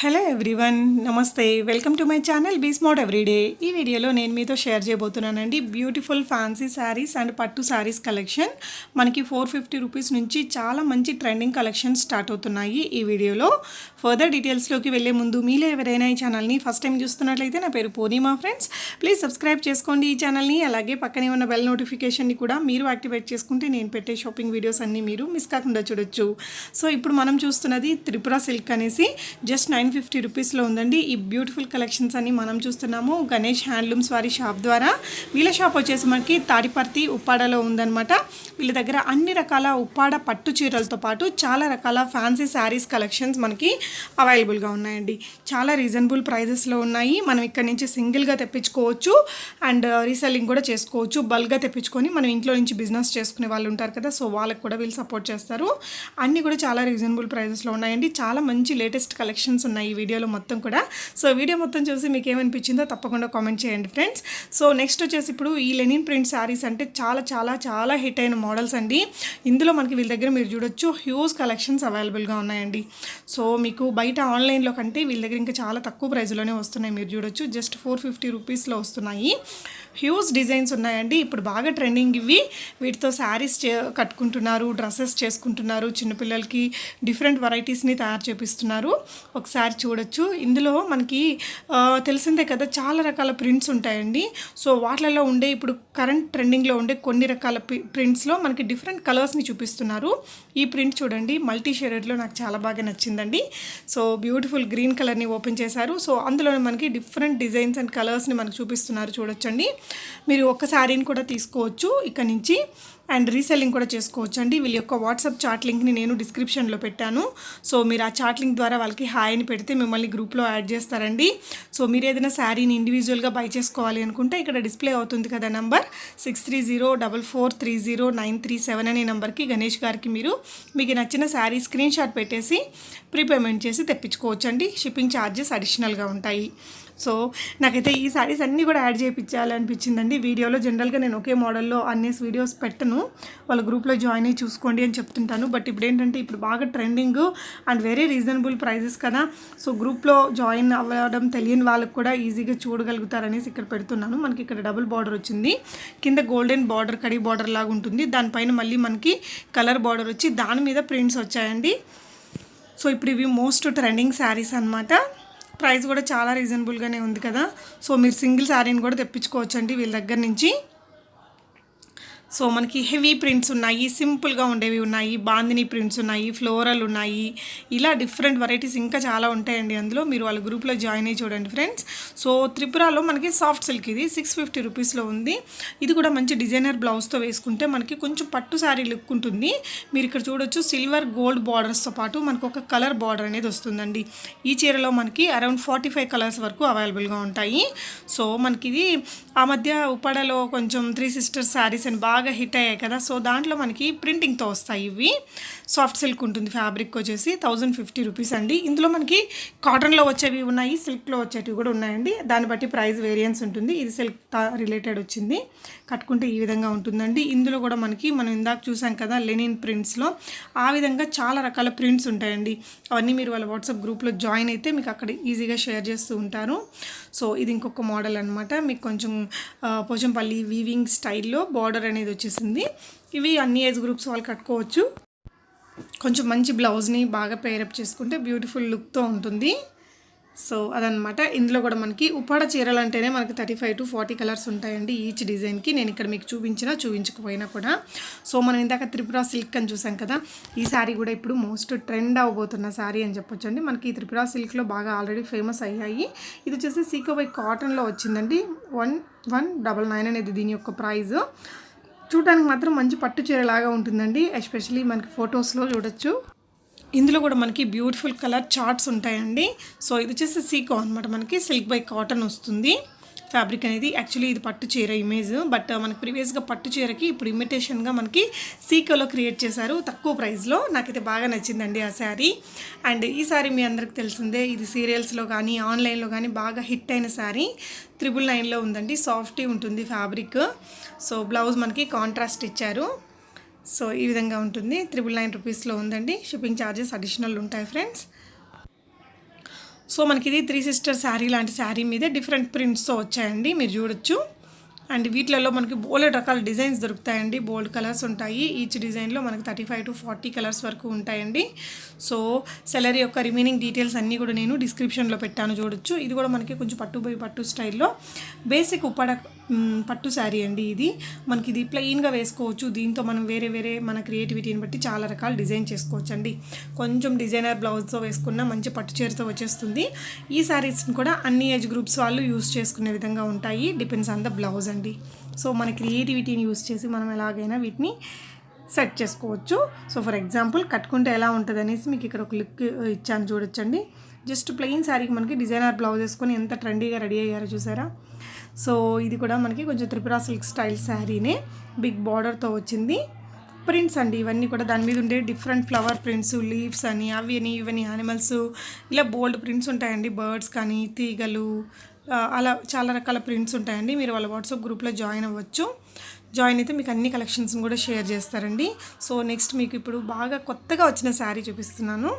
Hello everyone, నమస్తే. Welcome to my channel be smart everyday. ఈ వీడియోలో నేను మీతో షేర్ చేయబోతున్నానండి బ్యూటిఫుల్ ఫ్యాన్సీ శారీస్ అండ్ పట్టు శారీస్ కలెక్షన్. మనకి 450 రూపీస్ నుంచి చాలా మంచి ట్రెండింగ్ కలెక్షన్ స్టార్ట్ అవుతున్నాయి ఈ వీడియోలో. ఫర్దర్ డీటెయిల్స్లోకి వెళ్ళే ముందు మీలో ఎవరైనా ఈ ఛానల్ని ఫస్ట్ టైం చూస్తున్నట్లయితే నా పేరు పూర్ణిమా ఫ్రెండ్స్. ప్లీజ్ సబ్స్క్రైబ్ చేసుకోండి ఈ ఛానల్ని. అలాగే పక్కనే ఉన్న బెల్ నోటిఫికేషన్ని కూడా మీరు యాక్టివేట్ చేసుకుంటే నేను పెట్టే షాపింగ్ వీడియోస్ అన్నీ మీరు మిస్ కాకుండా చూడొచ్చు. సో ఇప్పుడు మనం చూస్తున్నది త్రిపుర సిల్క్ అనేసి జస్ట్ 950 రూపీస్లో ఉందండి. ఈ బ్యూటిఫుల్ కలెక్షన్స్ అన్ని మనం చూస్తున్నాము గణేష్ హ్యాండ్లూమ్స్ వారి షాప్ ద్వారా. వీళ్ళ షాప్ వచ్చేసి మనకి తాడిపర్తి ఉప్పాడలో ఉందన్నమాట. వీళ్ళ దగ్గర అన్ని రకాల ఉప్పాడ పట్టు చీరలతో పాటు చాలా రకాల ఫ్యాన్సీ శారీస్ కలెక్షన్స్ మనకి అవైలబుల్గా ఉన్నాయండి. చాలా రీజనబుల్ ప్రైజెస్లో ఉన్నాయి. మనం ఇక్కడ నుంచి సింగిల్గా తెప్పించుకోవచ్చు అండ్ రీసెల్లింగ్ కూడా చేసుకోవచ్చు. బల్క్గా తెప్పించుకొని మనం ఇంట్లో నుంచి బిజినెస్ చేసుకునే వాళ్ళు ఉంటారు కదా, సో వాళ్ళకి కూడా వీళ్ళు సపోర్ట్ చేస్తారు. అన్నీ కూడా చాలా రీజనబుల్ ప్రైజెస్లో ఉన్నాయండి. చాలా మంచి లేటెస్ట్ కలెక్షన్స్ ఉన్నాయి ఈ వీడియోలో మొత్తం కూడా. సో వీడియో మొత్తం చూసి మీకు ఏమనిపించిందో తప్పకుండా కామెంట్ చేయండి ఫ్రెండ్స్. సో నెక్స్ట్ వచ్చేసి ఇప్పుడు ఈ లెనిన్ ప్రింట్ శారీస్ అంటే చాలా చాలా చాలా హిట్ అయిన మోడల్స్ అండి. ఇందులో మనకి వీళ్ళ దగ్గర మీరు చూడొచ్చు హ్యూజ్ కలెక్షన్స్ అవైలబుల్గా ఉన్నాయండి. సో మీకు బయట ఆన్లైన్లో కంటే వీళ్ళ దగ్గర ఇంకా చాలా తక్కువ ప్రైస్లోనే వస్తున్నాయి. మీరు చూడొచ్చు జస్ట్ 450 రూపీస్లో వస్తున్నాయి. హ్యూజ్ డిజైన్స్ ఉన్నాయండి. ఇప్పుడు బాగా ట్రెండింగ్ ఇవి. వీటితో శారీస్ కట్టుకుంటున్నారు, డ్రెస్సెస్ చేసుకుంటున్నారు, చిన్నపిల్లలకి డిఫరెంట్ వెరైటీస్ని తయారు చేపిస్తున్నారు. ఒకసారి చూడొచ్చు. ఇందులో మనకి తెలిసిందే కదా చాలా రకాల ప్రింట్స్ ఉంటాయండి. సో వాటిలలో ఉండే ఇప్పుడు కరెంట్ ట్రెండింగ్లో ఉండే కొన్ని రకాల ప్రింట్స్లో మనకి డిఫరెంట్ కలర్స్ని చూపిస్తున్నారు. ఈ ప్రింట్ చూడండి మల్టీ షేడెడ్లో నాకు చాలా బాగా నచ్చిందండి. సో బ్యూటిఫుల్ గ్రీన్ కలర్ని ఓపెన్ చేశారు. సో అందులో మనకి డిఫరెంట్ డిజైన్స్ అండ్ కలర్స్ని మనకు చూపిస్తున్నారు. చూడొచ్చండి. మీరు ఒక్క శారీని కూడా తీసుకోవచ్చు ఇక్కడ నుంచి అండ్ రీసెల్లింగ్ కూడా చేసుకోవచ్చు అండి. వీళ్ళ యొక్క వాట్సాప్ చాట్ లింక్ని నేను డిస్క్రిప్షన్లో పెట్టాను. సో మీరు ఆ చాట్ లింక్ ద్వారా వాళ్ళకి హాయ్ అని పెడితే మిమ్మల్ని గ్రూప్లో యాడ్ చేస్తారండి. సో మీరు ఏదైనా శారీని ఇండివిజువల్గా బై చేసుకోవాలి అనుకుంటే ఇక్కడ డిస్ప్లే అవుతుంది కదా నంబర్ 6304430937 అనే నెంబర్కి గణేష్ గారికి మీకు నచ్చిన శారీ స్క్రీన్ షాట్ పెట్టేసి ప్రీపేమెంట్ చేసి తెప్పించుకోవచ్చు అండి. షిప్పింగ్ ఛార్జెస్ అడిషనల్గా ఉంటాయి. సో నాకైతే ఈ శారీస్ అన్నీ కూడా యాడ్ చేయించాలనిపించిందండి వీడియోలో. జనరల్గా నేను ఒకే మోడల్లో అన్ని వీడియోస్ పెట్టను, వాళ్ళ గ్రూప్లో జాయిన్ అయ్యి చూసుకోండి అని చెప్తుంటాను. బట్ ఇప్పుడు ఏంటంటే ఇప్పుడు బాగా trending and very reasonable prices కదా. సో గ్రూప్లో జాయిన్ అవ్వడం తెలియని వాళ్ళకి కూడా ఈజీగా చూడగలుగుతారనేసి ఇక్కడ పెడుతున్నాను. మనకి ఇక్కడ డబుల్ బార్డర్ వచ్చింది, కింద గోల్డెన్ బార్డర్ కడి బార్డర్ లాగా ఉంటుంది, దానిపైన మళ్ళీ మనకి కలర్ బార్డర్ వచ్చి దాని మీద ప్రింట్స్ వచ్చాయండి. సో ఇప్పుడు ఇవి మోస్ట్ ట్రెండింగ్ శారీస్ అనమాట. ప్రైస్ కూడా చాలా రీజనబుల్గానే ఉంది కదా. సో మీరు సింగిల్ శారీని కూడా తెప్పించుకోవచ్చు అండి వీళ్ళ దగ్గర నుంచి. సో మనకి హెవీ ప్రింట్స్ ఉన్నాయి, సింపుల్గా ఉండేవి ఉన్నాయి, బాందిని ప్రింట్స్ ఉన్నాయి, ఫ్లోరల్ ఉన్నాయి, ఇలా డిఫరెంట్ వెరైటీస్ ఇంకా చాలా ఉంటాయండి అందులో. మీరు వాళ్ళ గ్రూప్లో జాయిన్ అయ్యి చూడండి ఫ్రెండ్స్. సో త్రిపురలో మనకి సాఫ్ట్ సిల్క్ ఇది 650 రూపీస్లో ఉంది. ఇది కూడా మంచి డిజైనర్ బ్లౌజ్తో వేసుకుంటే మనకి కొంచెం పట్టు శారీ లుక్ ఉంటుంది. మీరు ఇక్కడ చూడొచ్చు సిల్వర్ గోల్డ్ బార్డర్స్తో పాటు మనకు ఒక కలర్ బార్డర్ అనేది వస్తుందండి. ఈ చీరలో మనకి అరౌండ్ 45 కలర్స్ వరకు అవైలబుల్గా ఉంటాయి. సో మనకి ఇది ఆ మధ్య ఉప్పాడలో కొంచెం 3 సిస్టర్స్ శారీస్ అని బాగా హిట్ అయ్యాయి కదా. సో దాంట్లో మనకి ప్రింటింగ్తో వస్తాయి ఇవి. సాఫ్ట్ సిల్క్ ఉంటుంది, ఫ్యాబ్రిక్ వచ్చేసి 1050 రూపీస్ అండి. ఇందులో మనకి కాటన్లో వచ్చేవి ఉన్నాయి, సిల్క్లో వచ్చేటివి కూడా ఉన్నాయండి. దాన్ని బట్టి ప్రైస్ వేరియన్స్ ఉంటుంది. ఇది సిల్క్ రిలేటెడ్ వచ్చింది, కట్టుకుంటే ఈ విధంగా ఉంటుందండి. ఇందులో కూడా మనం ఇందాక చూసాం కదా లెనిన్ ప్రింట్స్లో, ఆ విధంగా చాలా రకాల ప్రింట్స్ ఉంటాయండి. అవన్నీ మీరు వాళ్ళ వాట్సాప్ గ్రూప్లో జాయిన్ అయితే మీకు అక్కడ ఈజీగా షేర్ చేస్తూ ఉంటారు. సో ఇది ఇంకొక మోడల్ అనమాట. మీకు కొంచెం పోచంపల్లి వీవింగ్ స్టైల్లో బార్డర్ అనేది వచ్చేసింది. ఇవి అన్ని ఏజ్ గ్రూప్స్ వాళ్ళు కట్టుకోవచ్చు. కొంచెం మంచి బ్లౌజ్ని బాగా పేరప్ చేసుకుంటే బ్యూటిఫుల్ లుక్తో ఉంటుంది. సో అదనమాట. ఇందులో కూడా మనకి ఉప్పాడ చీరలు అంటేనే మనకి 35 to 40 కలర్స్ ఉంటాయండి ఈచ్ డిజైన్కి. నేను ఇక్కడ మీకు చూపించకపోయినా కూడా. సో మనం ఇందాక త్రిపుర సిల్క్ అని చూసాం కదా, ఈ శారీ కూడా ఇప్పుడు మోస్ట్ ట్రెండ్ అవ్వబోతున్న శారీ అని చెప్పొచ్చు అండి. మనకి ఈ త్రిపుర సిల్క్లో బాగా ఆల్రెడీ ఫేమస్ అయ్యాయి. ఇది వచ్చేసి సీకోబై కాటన్లో వచ్చిందండి. 1199 అనేది దీని యొక్క ప్రైజ్. చూడడానికి మాత్రం మంచి పట్టు చీరలాగా ఉంటుందండి, ఎస్పెషలీ మనకి ఫొటోస్లో చూడొచ్చు. ఇందులో కూడా మనకి బ్యూటిఫుల్ కలర్ చార్ట్స్ ఉంటాయండి. సో ఇది వచ్చేసి సీకో అనమాట, మనకి సిల్క్ బై కాటన్ వస్తుంది ఫ్యాబ్రిక్ అనేది. యాక్చువల్లీ ఇది పట్టు చీర ఇమేజ్, బట్ మనకి ప్రీవియస్గా పట్టు చీరకి ఇప్పుడు ఇమిటేషన్గా మనకి సీకోలో క్రియేట్ చేశారు తక్కువ ప్రైస్లో. నాకైతే బాగా నచ్చిందండి ఆ శారీ. అండ్ ఈ శారీ మీ అందరికి తెలిసిందే, ఇది సీరియల్స్లో కానీ ఆన్లైన్లో కానీ బాగా హిట్ అయిన శారీ. 999లో ఉందండి. సాఫ్టీ ఉంటుంది ఫ్యాబ్రిక్. సో బ్లౌజ్ మనకి కాంట్రాస్ట్ ఇచ్చారు. సో ఈ విధంగా ఉంటుంది. 999 రూపీస్లో ఉందండి. షిప్పింగ్ ఛార్జెస్ అడిషనల్ ఉంటాయి ఫ్రెండ్స్. సో మనకి ఇది 3 సిస్టర్ శారీ లాంటి శారీ మీదే డిఫరెంట్ ప్రింట్స్తో వచ్చాయండి, మీరు చూడొచ్చు. అండ్ వీటిలలో మనకి బోల్డ్ రకాల డిజైన్స్ దొరుకుతాయండి, బోల్డ్ కలర్స్ ఉంటాయి. ఈచ్ డిజైన్లో మనకి 35 to 40 కలర్స్ వరకు ఉంటాయండి. సో సెలరీ యొక్క రిమైనింగ్ డీటెయిల్స్ అన్నీ కూడా నేను డిస్క్రిప్షన్లో పెట్టాను, చూడొచ్చు. ఇది కూడా మనకి కొంచెం పట్టు బై పట్టు స్టైల్లో బేసిక్ ఉప్పాడ పట్టు శారీ అండి. ఇది మనకి ఇది ప్లెయిన్గా వేసుకోవచ్చు. దీంతో మనం వేరే వేరే మన క్రియేటివిటీని బట్టి చాలా రకాల డిజైన్ చేసుకోవచ్చు అండి. కొంచెం డిజైనర్ బ్లౌజ్తో వేసుకున్న మంచి పట్టు చీరతో వచ్చేస్తుంది. ఈ శారీస్ని కూడా అన్ని ఏజ్ గ్రూప్స్ వాళ్ళు యూస్ చేసుకునే విధంగా ఉంటాయి, డిపెండ్స్ ఆన్ ద బ్లౌజ్ అండి. సో మన క్రియేటివిటీని యూస్ చేసి మనం ఎలాగైనా వీటిని సెట్ చేసుకోవచ్చు. సో ఫర్ ఎగ్జాంపుల్ కట్టుకుంటే ఎలా ఉంటుంది అనేసి మీకు ఇక్కడ ఒక లుక్ ఇచ్చాను, చూడొచ్చండి. జస్ట్ ప్లెయిన్ శారీకి మనకి డిజైనర్ బ్లౌజ్ వేసుకొని ఎంత ట్రెండీగా రెడీ అయ్యారో చూసారా. సో ఇది కూడా మనకి కొంచెం త్రిపుర సిల్క్ స్టైల్ శారీనే, బిగ్ బార్డర్తో వచ్చింది. ప్రింట్స్ అండి ఇవన్నీ కూడా, దాని మీద ఉండే డిఫరెంట్ ఫ్లవర్ ప్రింట్స్, లీవ్స్ అని అవి అని ఇవన్నీ యానిమల్స్, ఇలా బోల్డ్ ప్రింట్స్ ఉంటాయండి. బర్డ్స్ కానీ తీగలు, అలా చాలా రకాల ప్రింట్స్ ఉంటాయండి. మీరు వాళ్ళ వాట్సాప్ గ్రూప్లో జాయిన్ అవ్వచ్చు. జాయిన్ అయితే మీకు అన్ని కలెక్షన్స్ని కూడా షేర్ చేస్తారండి. సో నెక్స్ట్ మీకు ఇప్పుడు బాగా కొత్తగా వచ్చిన శారీ చూపిస్తున్నాను.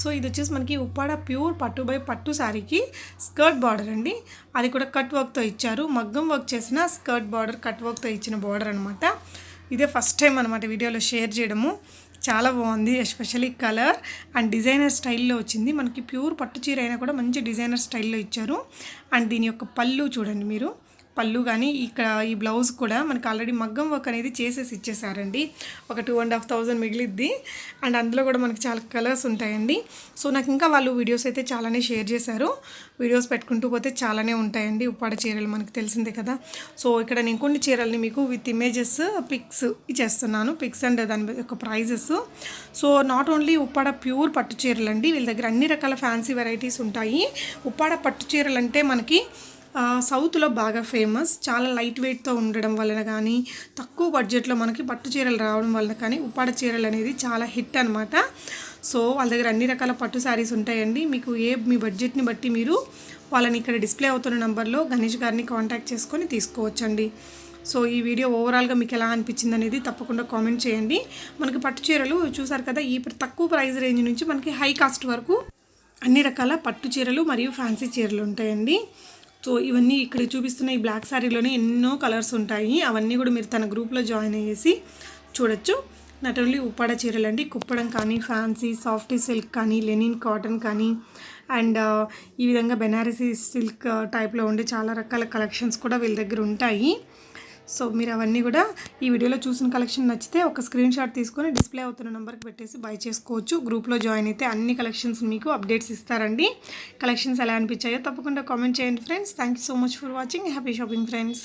సో ఇది వచ్చేసి మనకి ఉప్పాడ ప్యూర్ పట్టు బై పట్టు శారీకి స్కర్ట్ బార్డర్ అండి. అది కూడా కట్ వర్క్తో ఇచ్చారు, మగ్గం వర్క్ చేసిన స్కర్ట్ బార్డర్, కట్ వర్క్తో ఇచ్చిన బార్డర్ అనమాట. ఇదే ఫస్ట్ టైం అనమాట వీడియోలో షేర్ చేయడము. చాలా బాగుంది, ఎస్పెషల్లీ కలర్ అండ్ డిజైనర్ స్టైల్లో వచ్చింది. మనకి ప్యూర్ పట్టు చీర అయినా కూడా మంచి డిజైనర్ స్టైల్లో ఇచ్చారు. అండ్ దీని యొక్క పళ్ళు చూడండి మీరు, పళ్ళు కానీ ఇక్కడ ఈ బ్లౌజ్ కూడా మనకి ఆల్రెడీ మగ్గం వర్క్ అనేది చేసేసి ఇచ్చేసారండి. ఒక 2,500 మిగిలిద్ది. అండ్ అందులో కూడా మనకి చాలా కలర్స్ ఉంటాయండి. సో నాకు ఇంకా వాళ్ళు వీడియోస్ అయితే చాలానే షేర్ చేశారు. వీడియోస్ పెట్టుకుంటూ పోతే చాలానే ఉంటాయండి ఉప్పాడ చీరలు, మనకి తెలిసిందే కదా. సో ఇక్కడ నేను కొన్ని చీరల్ని మీకు విత్ ఇమేజెస్ పిక్స్ ఇచ్చేస్తున్నాను, పిక్స్ అండ్ దాని యొక్క prices. So not only Uppada pure పట్టు చీరలు అండి, వీళ్ళ దగ్గర అన్ని రకాల ఫ్యాన్సీ వెరైటీస్ ఉంటాయి. ఉప్పాడ పట్టు చీరలు అంటే మనకి సౌత్లో బాగా ఫేమస్. చాలా లైట్ వెయిట్తో ఉండడం వలన కానీ, తక్కువ బడ్జెట్లో మనకి పట్టు చీరలు రావడం వలన కానీ ఉప్పాడ చీరలు అనేది చాలా హిట్ అనమాట. సో వాళ్ళ దగ్గర అన్ని రకాల పట్టు శారీస్ ఉంటాయండి. మీకు మీ బడ్జెట్ని బట్టి మీరు వాళ్ళని ఇక్కడ డిస్ప్లే అవుతున్న నెంబర్లో గణేష్ గారిని కాంటాక్ట్ చేసుకొని తీసుకోవచ్చండి. సో ఈ వీడియో ఓవరాల్గా మీకు ఎలా అనిపించింది అనేది తప్పకుండా కామెంట్ చేయండి. మనకి పట్టు చీరలు చూసారు కదా, ఈ తక్కువ ప్రైస్ రేంజ్ నుంచి మనకి హై కాస్ట్ వరకు అన్ని రకాల పట్టు చీరలు మరియు ఫ్యాన్సీ చీరలు ఉంటాయండి. సో ఇవన్నీ ఇక్కడ చూపిస్తున్న ఈ బ్లాక్ శారీలోనే ఎన్నో కలర్స్ ఉంటాయి. అవన్నీ కూడా మీరు తన గ్రూప్లో జాయిన్ అయ్యేసి చూడొచ్చు. నాట్ ఓన్లీ ఉప్పాడ చీరలు అండి, కుప్పడం కానీ, ఫ్యాన్సీ సాఫ్టీ సిల్క్ కానీ, లెనిన్ కాటన్ కానీ, అండ్ ఈ విధంగా బెనారసీ సిల్క్ టైప్లో ఉండే చాలా రకాల కలెక్షన్స్ కూడా వీళ్ళ దగ్గర ఉంటాయి. సో మీరు అవన్నీ కూడా ఈ వీడియోలో చూసిన కలెక్షన్ నచ్చితే ఒక స్క్రీన్ షాట్ తీసుకొని డిస్ప్లే అవుతున్న నెంబర్కి పెట్టేసి బై చేసుకోవచ్చు. గ్రూప్లో జాయిన్ అయితే అన్ని కలెక్షన్స్ మీకు అప్డేట్స్ ఇస్తారండి. కలెక్షన్స్ ఎలా అనిపించాయో తప్పకుండా కామెంట్ చేయండి friends. Thank you so much for watching. Happy shopping friends.